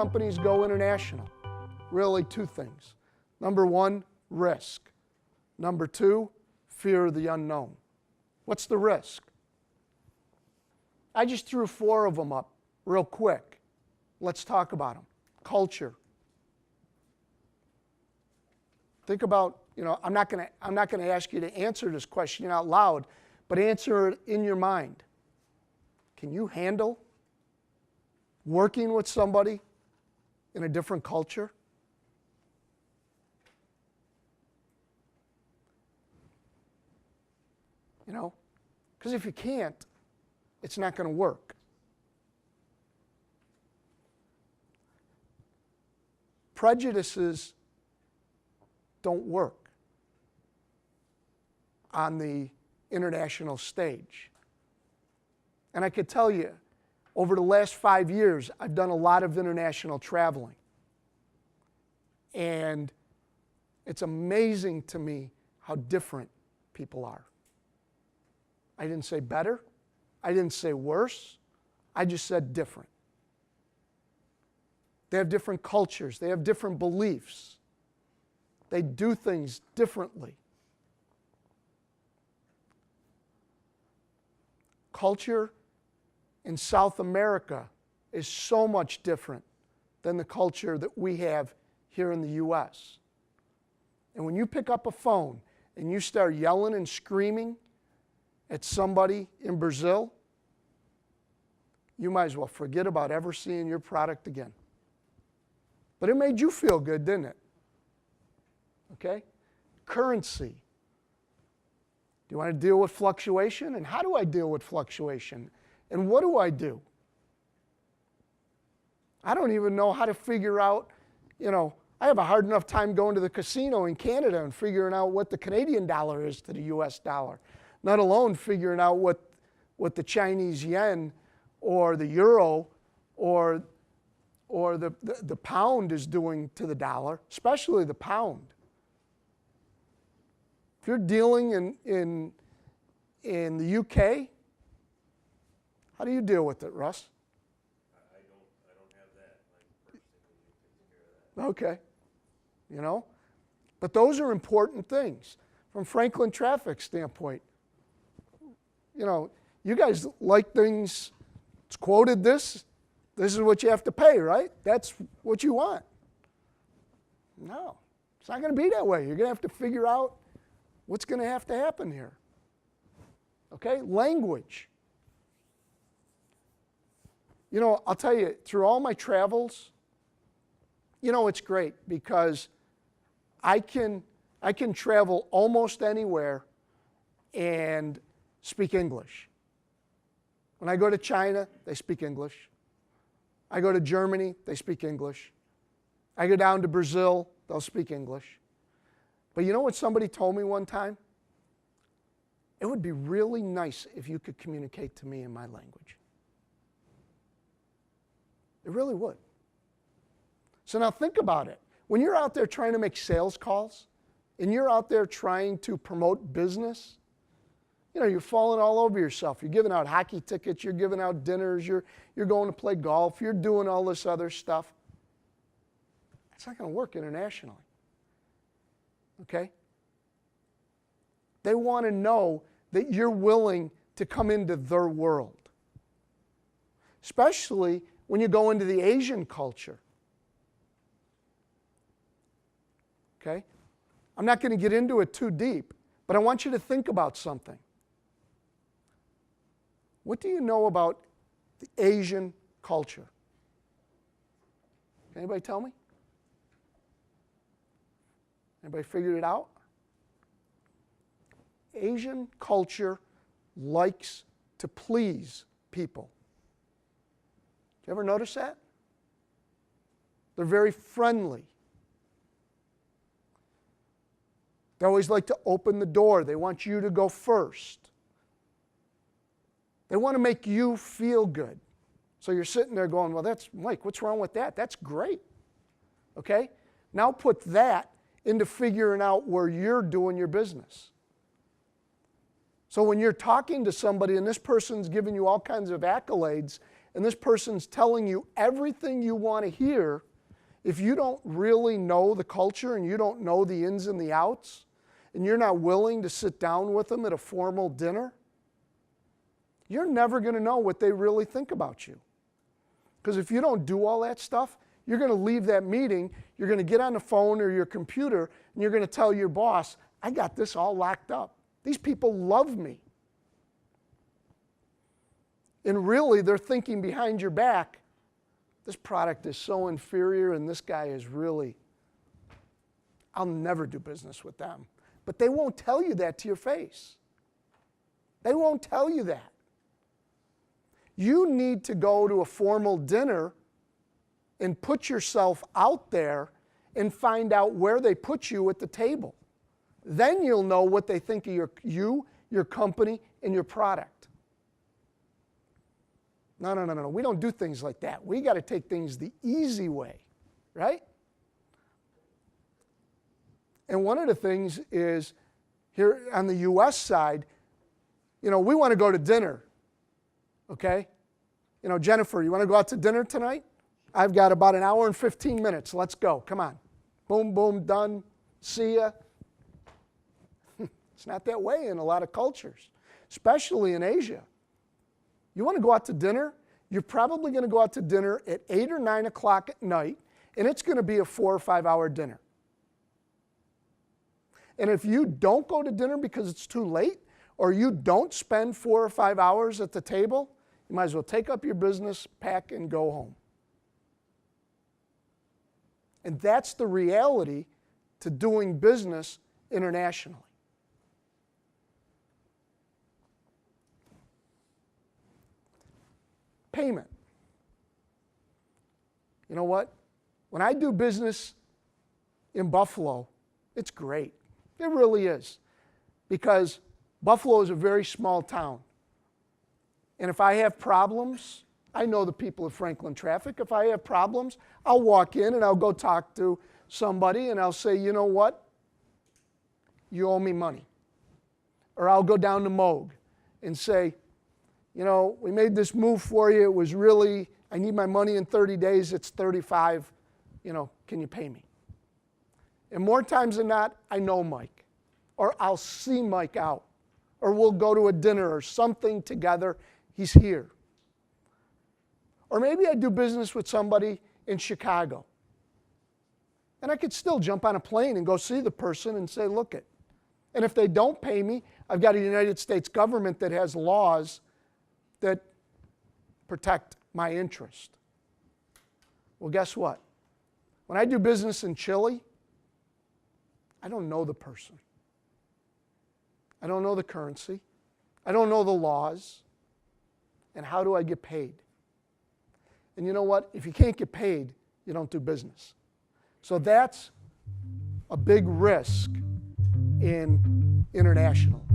companies go international? Really, two things. Number one, risk. Number two, fear of the unknown. What's the risk? I just threw 4 of them up real quick. Let's talk about them. Culture. Think about, I'm not going to ask you to answer this question out loud, but answer it in your mind. Can you handle working with somebody in a different culture? Because if you can't, it's not going to work. Prejudices don't work on the international stage. And I could tell you, over the last 5 years, I've done a lot of international traveling. And it's amazing to me how different people are. I didn't say better. I didn't say worse. I just said different. They have different cultures. They have different beliefs. They do things differently. Culture in South America is so much different than the culture that we have here in the U.S. And when you pick up a phone and you start yelling and screaming at somebody in Brazil, you might as well forget about ever seeing your product again. But it made you feel good, didn't it? Okay? Currency. Do you want to deal with fluctuation? And how do I deal with fluctuation? And what do I do? I don't even know how to figure out, I have a hard enough time going to the casino in Canada and figuring out what the Canadian dollar is to the US dollar, not alone figuring out what the Chinese yen or the euro or the pound is doing to the dollar, especially the pound. If you're dealing in the UK, how do you deal with it, Russ? I don't have that. My person takes care of that. Okay. But those are important things. From Franklin Traffic standpoint, you guys like things, it's quoted this is what you have to pay, right? That's what you want. No, it's not going to be that way. You're going to have to figure out what's going to have to happen here. Okay, language. I'll tell you, through all my travels, it's great because I can travel almost anywhere and speak English. When I go to China, they speak English. I go to Germany, they speak English. I go down to Brazil, they'll speak English. But you know what somebody told me one time? It would be really nice if you could communicate to me in my language. It really would. So now think about it. When you're out there trying to make sales calls, and you're out there trying to promote business, you're falling all over yourself. You're giving out hockey tickets, you're giving out dinners, you're going to play golf, you're doing all this other stuff. It's not going to work internationally. Okay? They want to know that you're willing to come into their world. Especially when you go into the Asian culture. Okay? I'm not going to get into it too deep, but I want you to think about something. What do you know about the Asian culture? Can anybody tell me? Anybody figured it out? Asian culture likes to please people. Did you ever notice that? They're very friendly. They always like to open the door. They want you to go first. They want to make you feel good. So you're sitting there going, well, that's, Mike, what's wrong with that? That's great. Okay? Now put that into figuring out where you're doing your business. So when you're talking to somebody and this person's giving you all kinds of accolades and this person's telling you everything you want to hear, if you don't really know the culture and you don't know the ins and the outs, and you're not willing to sit down with them at a formal dinner, you're never going to know what they really think about you. Because if you don't do all that stuff, you're going to leave that meeting, you're going to get on the phone or your computer, and you're going to tell your boss, I got this all locked up. These people love me. And really, they're thinking behind your back, this product is so inferior and this guy is really, I'll never do business with them. But they won't tell you that to your face. They won't tell you that. You need to go to a formal dinner and put yourself out there and find out where they put you at the table. Then you'll know what they think of your company, and your product. No. We don't do things like that. We got to take things the easy way, right? And one of the things is, here on the U.S. side, we want to go to dinner, okay? Jennifer, you want to go out to dinner tonight? I've got about an hour and 15 minutes. Let's go. Come on. Boom, boom, done. See ya. It's not that way in a lot of cultures, especially in Asia. You want to go out to dinner? You're probably going to go out to dinner at 8 or 9 o'clock at night, and it's going to be a 4 or 5 hour dinner. And if you don't go to dinner because it's too late, or you don't spend 4 or 5 hours at the table, you might as well take up your business, pack, and go home. And that's the reality to doing business internationally. Payment. You know what? When I do business in Buffalo, it's great. It really is. Because Buffalo is a very small town. And if I have problems, I know the people of Franklin Traffic. If I have problems, I'll walk in and I'll go talk to somebody and I'll say, you know what? You owe me money. Or I'll go down to Moog and say, we made this move for you. It was really, I need my money in 30 days. It's 35. Can you pay me? And more times than not, I know Mike. Or I'll see Mike out. Or we'll go to a dinner or something together. He's here. Or maybe I do business with somebody in Chicago. And I could still jump on a plane and go see the person and say, look it. And if they don't pay me, I've got a United States government that has laws that protect my interest. Well, guess what? When I do business in Chile, I don't know the person. I don't know the currency. I don't know the laws. And how do I get paid? And you know what? If you can't get paid, you don't do business. So that's a big risk in international.